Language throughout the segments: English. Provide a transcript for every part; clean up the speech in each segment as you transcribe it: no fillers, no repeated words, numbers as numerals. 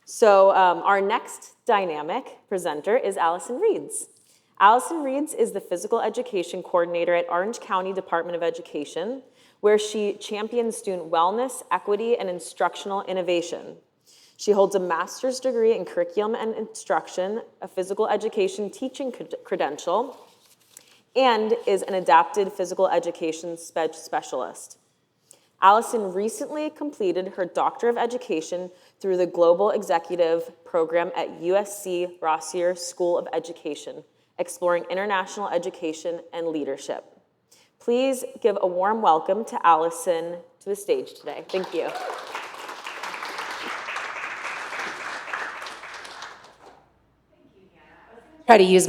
So our next dynamic presenter is Allyson Reeds. Allyson Reeds is the Physical Education Coordinator at Orange County Department of Education, where she champions student wellness, equity, and instructional innovation. She holds a master's degree in curriculum and instruction, a physical education teaching credential, and is an adapted physical education specialist. Allyson recently completed her Doctor of Education through the Global Executive Program at USC Rossier School of Education, exploring international education and leadership. Please give a warm welcome to Allyson to the stage today. Thank you. Try to use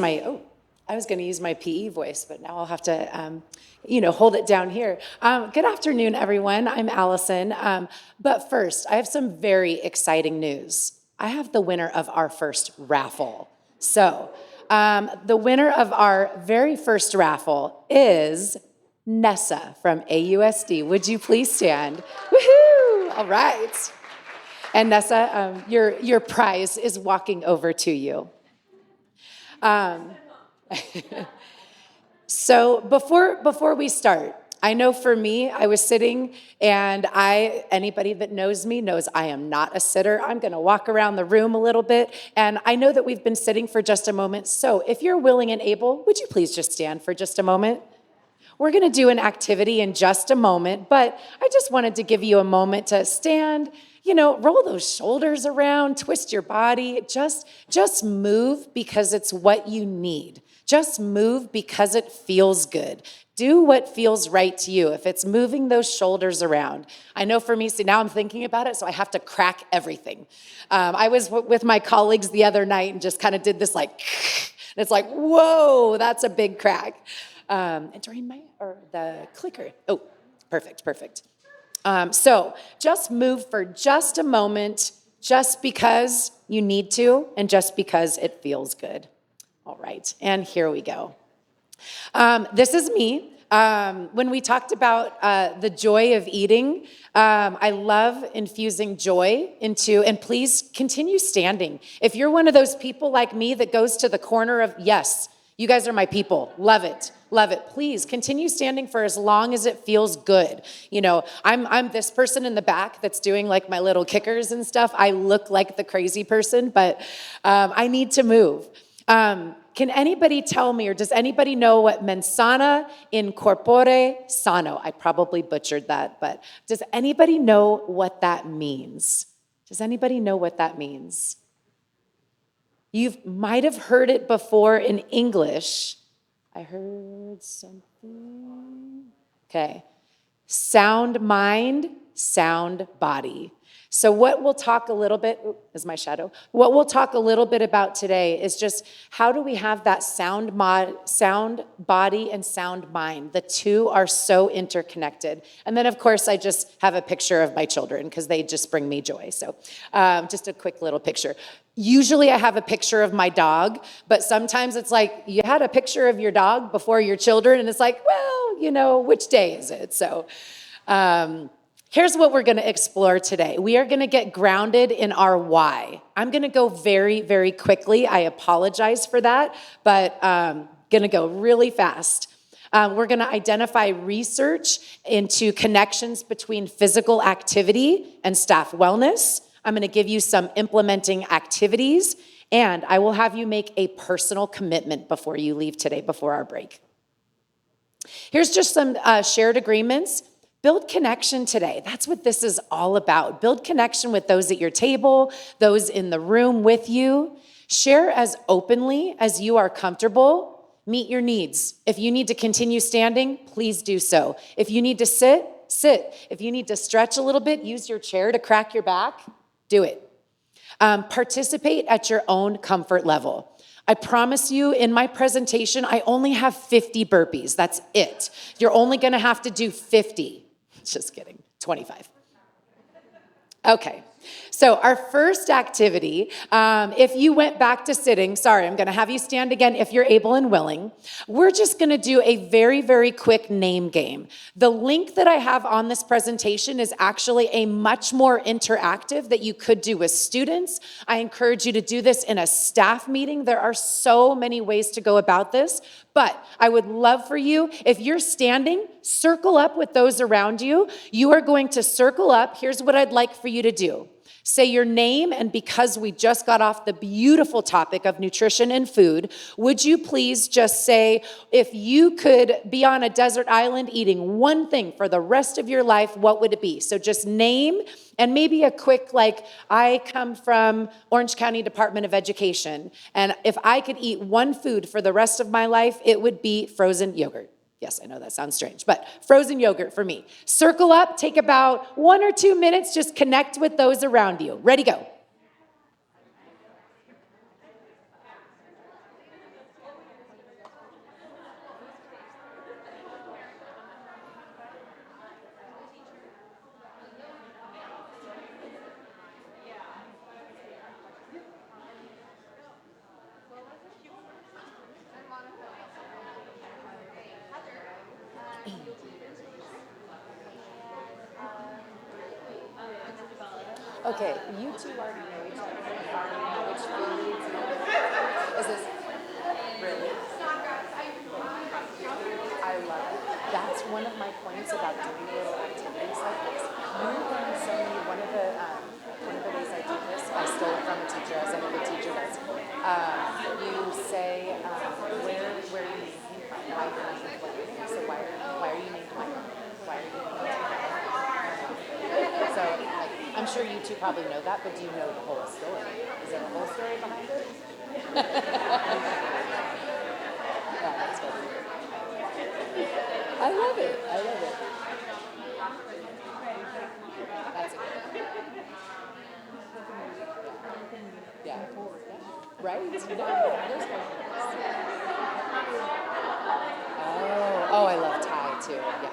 I was going to use my PE voice, but now I'll have to, hold it down here. Good afternoon, everyone. I'm Allyson. But first, I have some very exciting news. I have the winner of our first raffle. So, the winner of our very first raffle is Nessa from AUSD. Would you please stand? Woohoo! All right. And Nessa, your prize is walking over to you. So before we start, I know for me, I was sitting and anybody that knows me knows I am not a sitter. I'm gonna walk around the room a little bit, and I know that we've been sitting for just a moment. So if you're willing and able, would you please just stand for just a moment? We're gonna do an activity in just a moment, but I just wanted to give you a moment to stand, roll those shoulders around, twist your body, just move because it's what you need. Just move because it feels good. Do what feels right to you. If it's moving those shoulders around. I know for me, see, now I'm thinking about it, so I have to crack everything. I was with my colleagues the other night and just kind of did this and it's like, whoa, that's a big crack. And during the clicker. Oh, perfect. So just move for just a moment, just because you need to, and just because it feels good. All right, and here we go. This is me. When we talked about the joy of eating, I love infusing joy into, and please continue standing. If you're one of those people like me that goes to the corner of, yes, you guys are my people, love it. Love it. Please continue standing for as long as it feels good. I'm this person in the back that's doing like my little kickers and stuff. I look like the crazy person, but I need to move. Can anybody tell me, or does anybody know what mens sana in corpore sano? I probably butchered that, but does anybody know what that means? Does anybody know what that means? You might have heard it before in English. I heard something. Okay. Sound mind, sound body. So what we'll talk a little bit, is my shadow. What we'll talk a little bit about today is just how do we have that sound body and sound mind? The two are so interconnected. And then of course I just have a picture of my children because they just bring me joy. So just a quick little picture. Usually I have a picture of my dog, but sometimes it's like you had a picture of your dog before your children and it's like, well, which day is it? So here's what we're going to explore today. We are going to get grounded in our why. I'm going to go very, very quickly. I apologize for that, but going to go really fast. We're going to identify research into connections between physical activity and staff wellness. I'm going to give you some implementing activities, and I will have you make a personal commitment before you leave today, before our break. Here's just some shared agreements. Build connection today. That's what this is all about. Build connection with those at your table, those in the room with you. Share as openly as you are comfortable. Meet your needs. If you need to continue standing, please do so. If you need to sit. If you need to stretch a little bit, use your chair to crack your back. Do it. Participate at your own comfort level. I promise you in my presentation, I only have 50 burpees. That's it. You're only gonna have to do 50. Just kidding, 25. Okay, So our first activity, if you went back to sitting, sorry, I'm going to have you stand again if you're able and willing. We're just going to do a very, very quick name game. The link that I have on this presentation is actually a much more interactive that you could do with students. I encourage you to do this in a staff meeting. There are so many ways to go about this, but I would love for you, if you're standing, circle up with those around you. You are going to circle up. Here's what I'd like for you to do. Say your name, and because we just got off the beautiful topic of nutrition and food, would you please just say, if you could be on a desert island eating one thing for the rest of your life, what would it be? So just name, and maybe a quick, like, I come from Orange County Department of Education, and if I could eat one food for the rest of my life, it would be frozen yogurt. Yes, I know that sounds strange, but frozen yogurt for me. Circle up, take about 1 or 2 minutes, just connect with those around you. Ready, go. Okay, you two already know each other. Which foods? Is this really? I love it. That's one of my points about doing little activities like this. You learn so many. One of the ways I do this, I stole it from a teacher, as any good teacher does. You say where you named from, why you're named Blaine. So why are you named Michael? Why are you named Michael? So like, I'm sure you two probably know that, but do you know the whole story? Is there a whole story behind it? Yeah, that's good. I love it. I love it. That's it. Yeah. Right? No, there's no. Oh, I love Thai too. Yeah.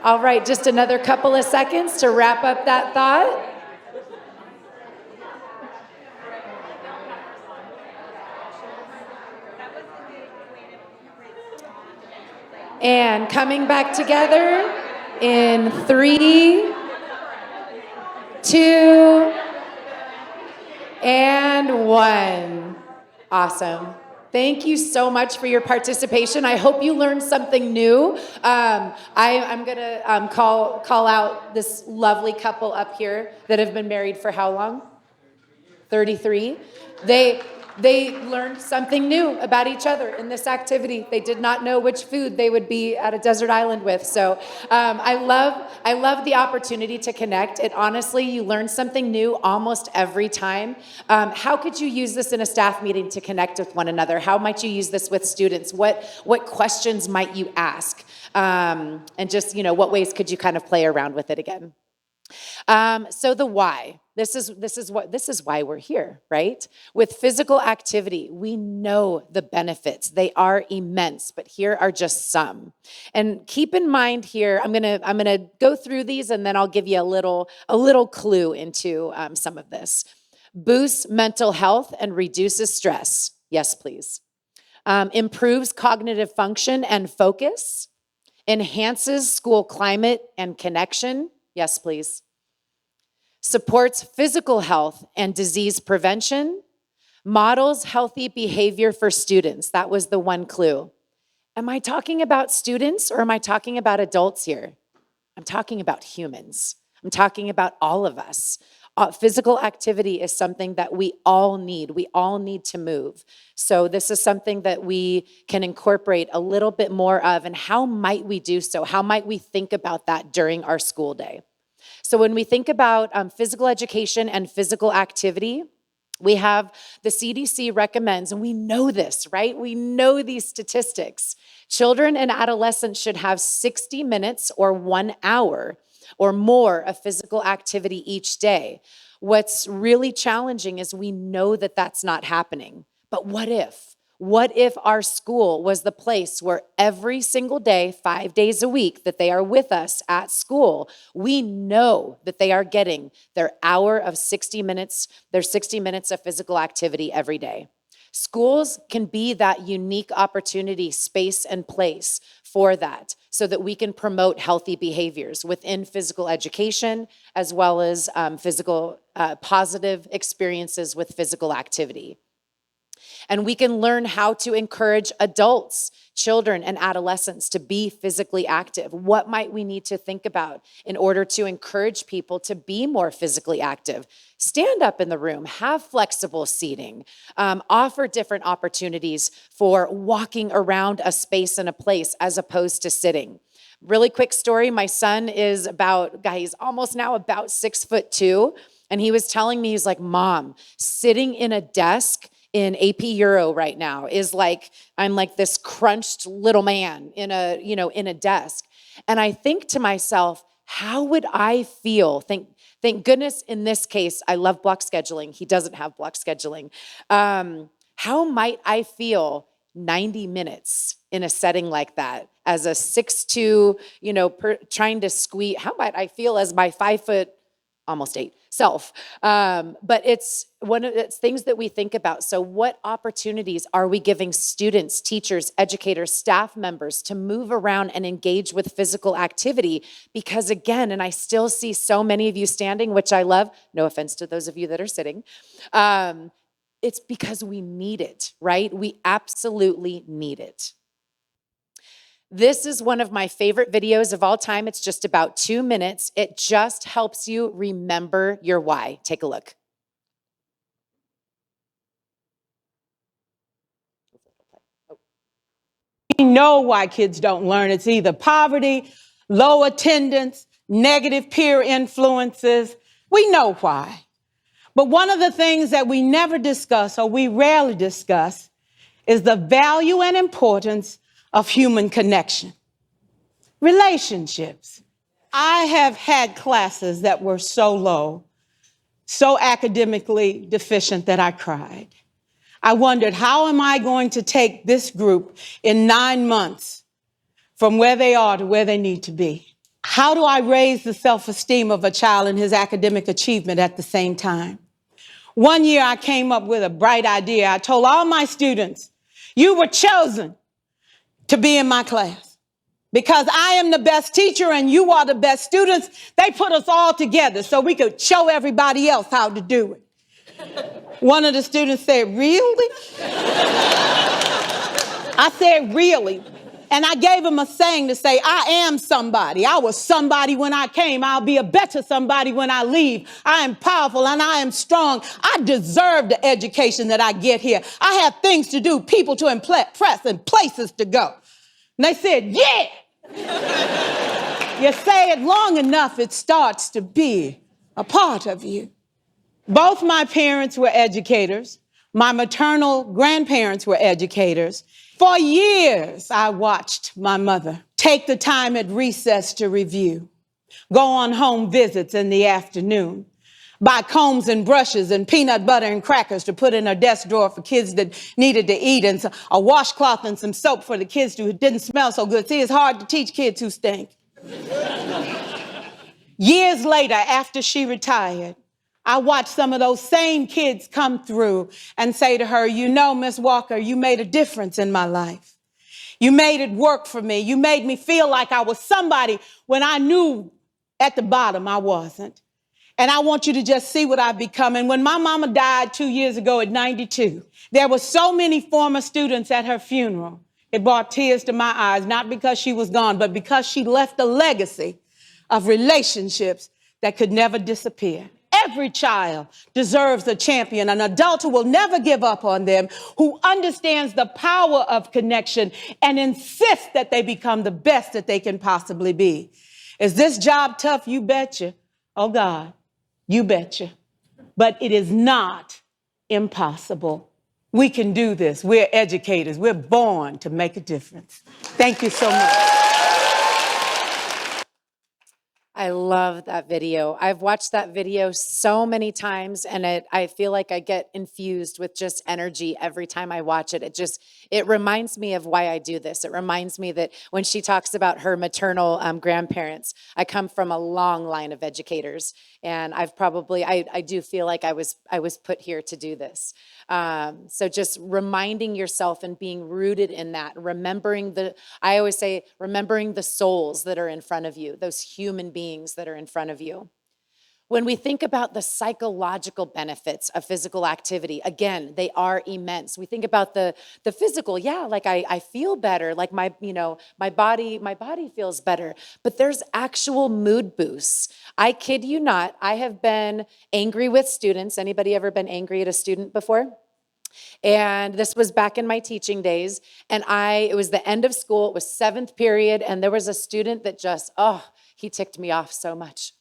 All right, just another couple of seconds to wrap up that thought. And coming back together in 3, 2, and 1. Awesome. Thank you so much for your participation. I hope you learned something new. I'm going to call out this lovely couple up here that have been married for how long? 33. They learned something new about each other in this activity. They did not know which food they would be at a desert island with. So I love the opportunity to connect. And honestly, you learn something new almost every time. How could you use this in a staff meeting to connect with one another? How might you use this with students? What questions might you ask? And just, what ways could you kind of play around with it again? So the why. This is why we're here, right? With physical activity, we know the benefits. They are immense, but here are just some. And keep in mind here, I'm gonna go through these, and then I'll give you a little clue into some of this. Boosts mental health and reduces stress. Yes, please. Improves cognitive function and focus. Enhances school climate and connection. Yes, please. Supports physical health and disease prevention. Models healthy behavior for students. That was the one clue. Am I talking about students or am I talking about adults here? I'm talking about humans. I'm talking about all of us. Physical activity is something that we all need. We all need to move. So this is something that we can incorporate a little bit more of. And how might we do so? How might we think about that during our school day? So when we think about physical education and physical activity, we have the CDC recommends, and we know this, right? We know these statistics. Children and adolescents should have 60 minutes or 1 hour or more of physical activity each day. What's really challenging is we know that that's not happening. But what if? What if our school was the place where every single day, 5 days a week, that they are with us at school, we know that they are getting their hour of 60 minutes, their 60 minutes of physical activity every day. Schools can be that unique opportunity, space, and place for that so that we can promote healthy behaviors within physical education as well as positive experiences with physical activity. And we can learn how to encourage adults, children, and adolescents to be physically active. What might we need to think about in order to encourage people to be more physically active? Stand up in the room, have flexible seating, offer different opportunities for walking around a space and a place as opposed to sitting. Really quick story, my son is he's almost now about 6'2", and he was telling me, he's like, Mom, sitting in a desk in AP Euro right now is like, I'm like this crunched little man in a desk. And I think to myself, how would I feel? Thank goodness in this case, I love block scheduling. He doesn't have block scheduling. How might I feel 90 minutes in a setting like that as a 6'2", trying to squeeze? How might I feel as my 5', almost 8 self? But it's things that we think about. So what opportunities are we giving students, teachers, educators, staff members to move around and engage with physical activity? Because again, and I still see so many of you standing, which I love, no offense to those of you that are sitting, it's because we need it, right? We absolutely need it. This is one of my favorite videos of all time. It's just about 2 minutes. It just helps you remember your why. Take a look. We know why kids don't learn. It's either poverty, low attendance, negative peer influences. We know why. But one of the things that we never discuss, or we rarely discuss, is the value and importance of human connection. Relationships. I have had classes that were so low, so academically deficient that I cried. I wondered, how am I going to take this group in 9 months from where they are to where they need to be? How do I raise the self-esteem of a child and his academic achievement at the same time? One year I came up with a bright idea. I told all my students, you were chosen to be in my class because I am the best teacher and you are the best students. They put us all together so we could show everybody else how to do it. One of the students said, really? I said, really? And I gave him a saying to say, I am somebody. I was somebody when I came. I'll be a better somebody when I leave. I am powerful and I am strong. I deserve the education that I get here. I have things to do, people to impress, and places to go. And they said, yeah. You say it long enough, it starts to be a part of you. Both my parents were educators. My maternal grandparents were educators. For years, I watched my mother take the time at recess to review, go on home visits in the afternoon, buy combs and brushes and peanut butter and crackers to put in her desk drawer for kids that needed to eat, and a washcloth and some soap for the kids who didn't smell so good. See, it's hard to teach kids who stink. Years later, after she retired, I watched some of those same kids come through and say to her, you know, Miss Walker, you made a difference in my life. You made it work for me. You made me feel like I was somebody when I knew at the bottom I wasn't. And I want you to just see what I've become. And when my mama died 2 years ago at 92, there were so many former students at her funeral. It brought tears to my eyes, not because she was gone, but because she left a legacy of relationships that could never disappear. Every child deserves a champion, an adult who will never give up on them, who understands the power of connection and insists that they become the best that they can possibly be. Is this job tough? You betcha. Oh God, you betcha. But it is not impossible. We can do this. We're educators. We're born to make a difference. Thank you so much. I love that video. I've watched that video so many times, and I feel like I get infused with just energy every time I watch it. It reminds me of why I do this. It reminds me that when she talks about her maternal grandparents, I come from a long line of educators, and I do feel like I was put here to do this. So just reminding yourself and being rooted in that, I always say, remembering the souls that are in front of you, those human beings that are in front of you. When we think about the psychological benefits of physical activity, again, they are immense. We think about the physical, yeah, like I feel better, like my body feels better. But there's actual mood boosts. I kid you not, I have been angry with students. Anybody ever been angry at a student before? And this was back in my teaching days. And it was the end of school. It was 7th period. And there was a student that he ticked me off so much.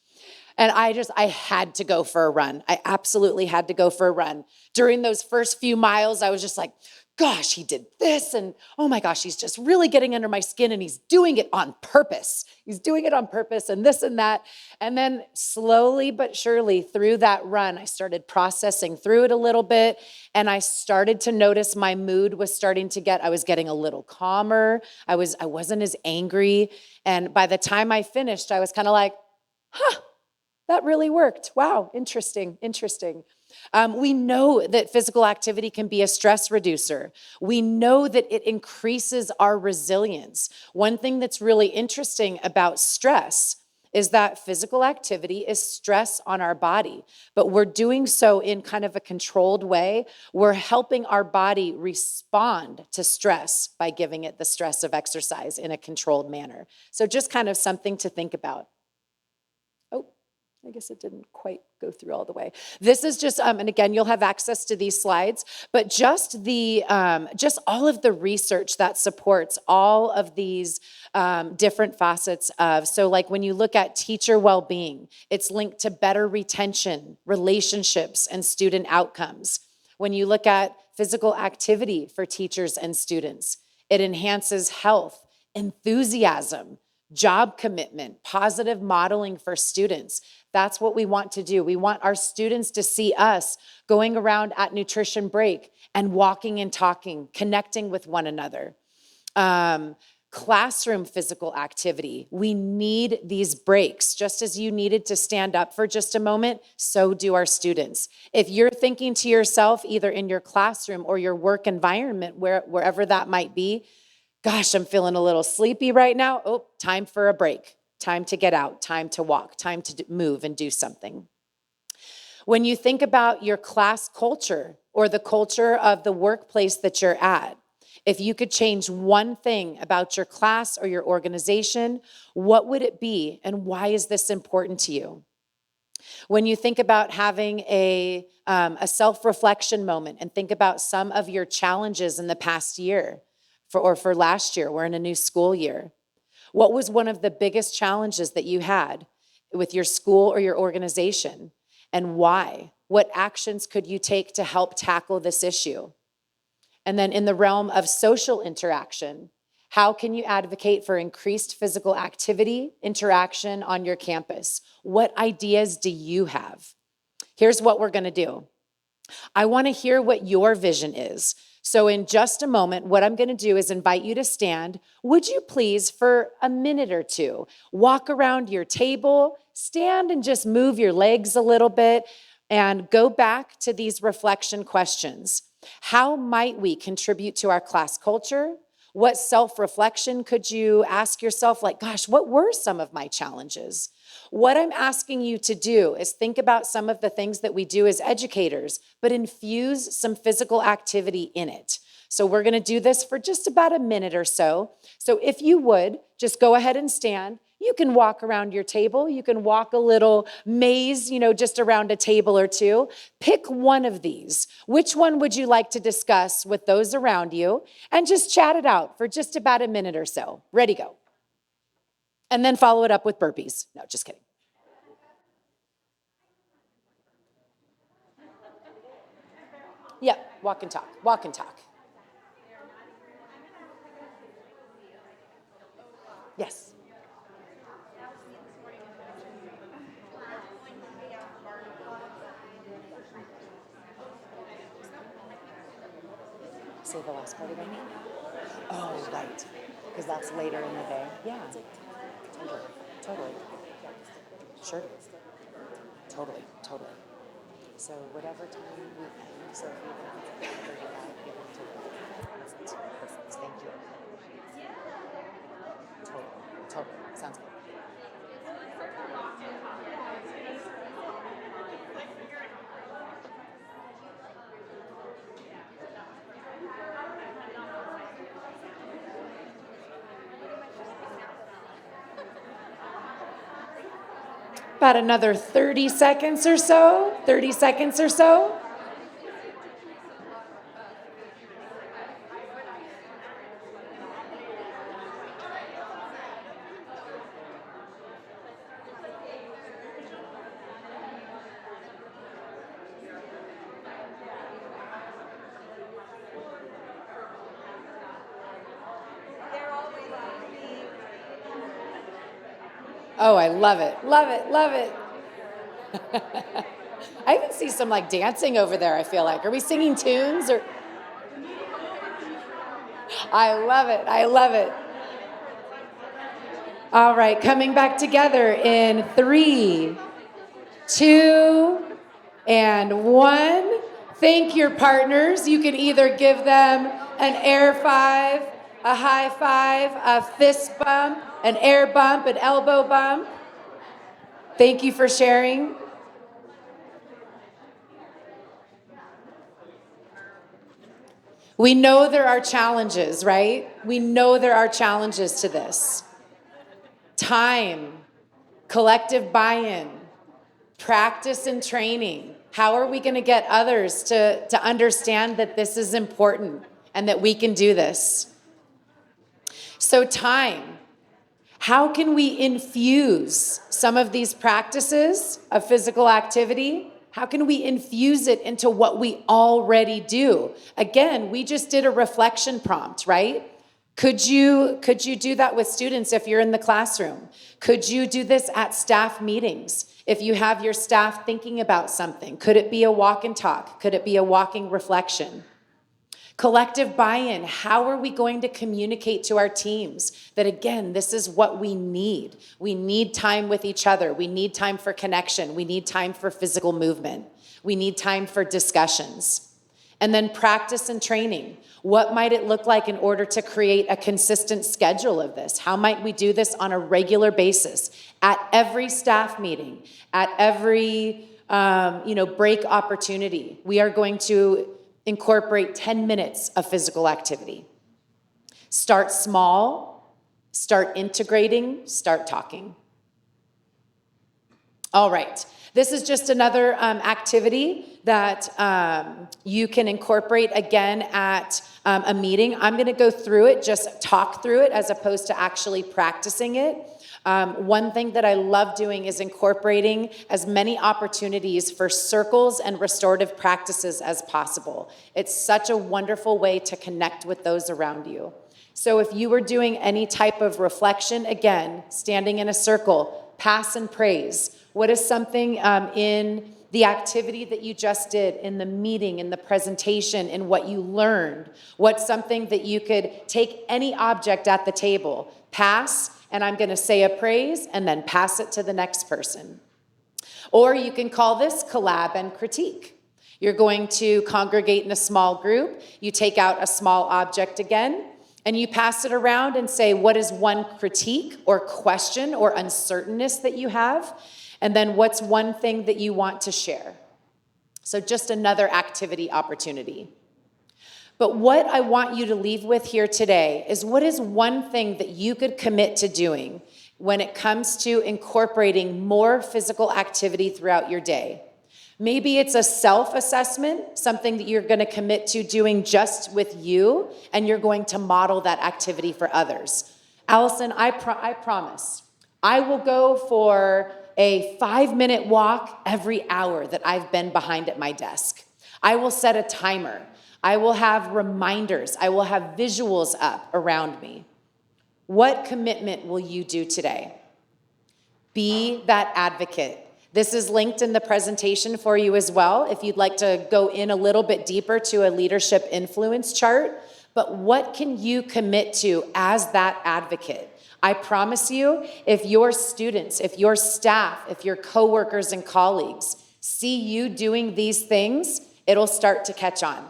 And I had to go for a run. I absolutely had to go for a run. During those first few miles, I was just like, gosh, he did this. And oh my gosh, he's just really getting under my skin and he's doing it on purpose. He's doing it on purpose and this and that. And then slowly but surely through that run, I started processing through it a little bit. And I started to notice my mood was I was getting a little calmer. I wasn't as angry. And by the time I finished, I was kind of like, that really worked. Wow, interesting. We know that physical activity can be a stress reducer. We know that it increases our resilience. One thing that's really interesting about stress is that physical activity is stress on our body, but we're doing so in kind of a controlled way. We're helping our body respond to stress by giving it the stress of exercise in a controlled manner. So just kind of something to think about. I guess it didn't quite go through all the way. This is just, and again, you'll have access to these slides, but just all of the research that supports all of these different facets so like when you look at teacher well-being, it's linked to better retention, relationships, and student outcomes. When you look at physical activity for teachers and students, it enhances health, enthusiasm, job commitment, positive modeling for students. That's what we want to do. We want our students to see us going around at nutrition break and walking and talking, connecting with one another. Classroom physical activity. We need these breaks. Just as you needed to stand up for just a moment, so do our students. If you're thinking to yourself, either in your classroom or your work environment, wherever that might be, gosh, I'm feeling a little sleepy right now. Oh, time for a break. Time to get out, time to walk, time to move and do something. When you think about your class culture or the culture of the workplace that you're at, if you could change one thing about your class or your organization, what would it be and why is this important to you? When you think about having a self-reflection moment and think about some of your challenges in the past year for last year, we're in a new school year. What was one of the biggest challenges that you had with your school or your organization, and why? What actions could you take to help tackle this issue? And then in the realm of social interaction, how can you advocate for increased physical activity, interaction on your campus? What ideas do you have? Here's what we're going to do. I want to hear what your vision is. So in just a moment, what I'm going to do is invite you to stand. Would you please, for a minute or two, walk around your table, stand and just move your legs a little bit, and go back to these reflection questions. How might we contribute to our class culture? What self-reflection could you ask yourself? Like, gosh, what were some of my challenges? What I'm asking you to do is think about some of the things that we do as educators, but infuse some physical activity in it. So we're going to do this for just about a minute or so. So if you would, just go ahead and stand. You can walk around your table. You can walk a little maze, just around a table or two. Pick one of these. Which one would you like to discuss with those around you? And just chat it out for just about a minute or so. Ready, go. And then follow it up with burpees. No, just kidding. Yeah, walk and talk, walk and talk. Yes. Say the last part again. Oh, right. Because that's later in the day. Yeah. Totally. Totally. Sure. Totally. Totally. So whatever time we end, so if we end at 35, give it to perfect. Perfect. Thank you. Totally. Totally. Sounds good. About another 30 seconds or so. 30 seconds or so. Oh, I love it. Love it. Love it. I even see some like dancing over there, I feel like. Are we singing tunes or? I love it. I love it. All right, coming back together in 3, 2, and 1. Thank your partners. You can either give them an air 5, a high 5, a fist bump, an air bump, an elbow bump. Thank you for sharing. We know there are challenges, right? We know there are challenges to this. Time, collective buy-in, practice and training. How are we going to get others to understand that this is important and that we can do this? So time. How can we infuse some of these practices of physical activity? How can we infuse it into what we already do? Again, we just did a reflection prompt, right? Could you do that with students if you're in the classroom? Could you do this at staff meetings? If you have your staff thinking about something, could it be a walk and talk? Could it be a walking reflection? Collective buy-in. How are we going to communicate to our teams that, again, this is what we need? We need time with each other. We need time for connection. We need time for physical movement. We need time for discussions. And then practice and training. What might it look like in order to create a consistent schedule of this? How might we do this on a regular basis? At every staff meeting, at every break opportunity, we are going to incorporate 10 minutes of physical activity. Start small, start integrating, start talking. All right, this is just another activity that you can incorporate again at a meeting. I'm gonna go through it, just talk through it as opposed to actually practicing it. One thing that I love doing is incorporating as many opportunities for circles and restorative practices as possible. It's such a wonderful way to connect with those around you. So if you were doing any type of reflection, again, standing in a circle, pass and praise. What is something in the activity that you just did, in the meeting, in the presentation, in what you learned? What's something that you could take any object at the table, pass, and I'm going to say a praise and then pass it to the next person. Or you can call this collab and critique. You're going to congregate in a small group. You take out a small object again, and you pass it around and say, what is one critique or question or uncertainness that you have? And then what's one thing that you want to share? So just another activity opportunity. But what I want you to leave with here today is, what is one thing that you could commit to doing when it comes to incorporating more physical activity throughout your day? Maybe it's a self-assessment, something that you're going to commit to doing just with you, and you're going to model that activity for others. Allyson, I promise, I will go for a 5-minute walk every hour that I've been behind at my desk. I will set a timer. I will have reminders. I will have visuals up around me. What commitment will you do today? Be that advocate This is linked in the presentation for you as well, if you'd like to go in a little bit deeper to a leadership influence chart. But what can you commit to as that advocate? I promise you, if your students, if your staff, if your coworkers and colleagues see you doing these things, it'll start to catch on.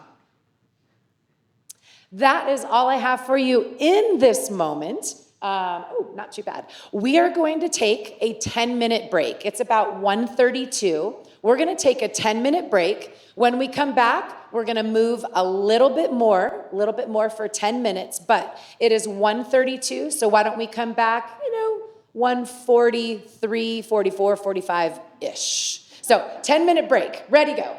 That is all I have for you in this moment. Not too bad. We are going to take a 10-minute break. It's about 1:32. We're going to take a 10-minute break. When we come back, we're going to move a little bit more for 10 minutes, but it is 1:32, so why don't we come back, 1:43, 44, 45-ish. So 10-minute break. Ready, go.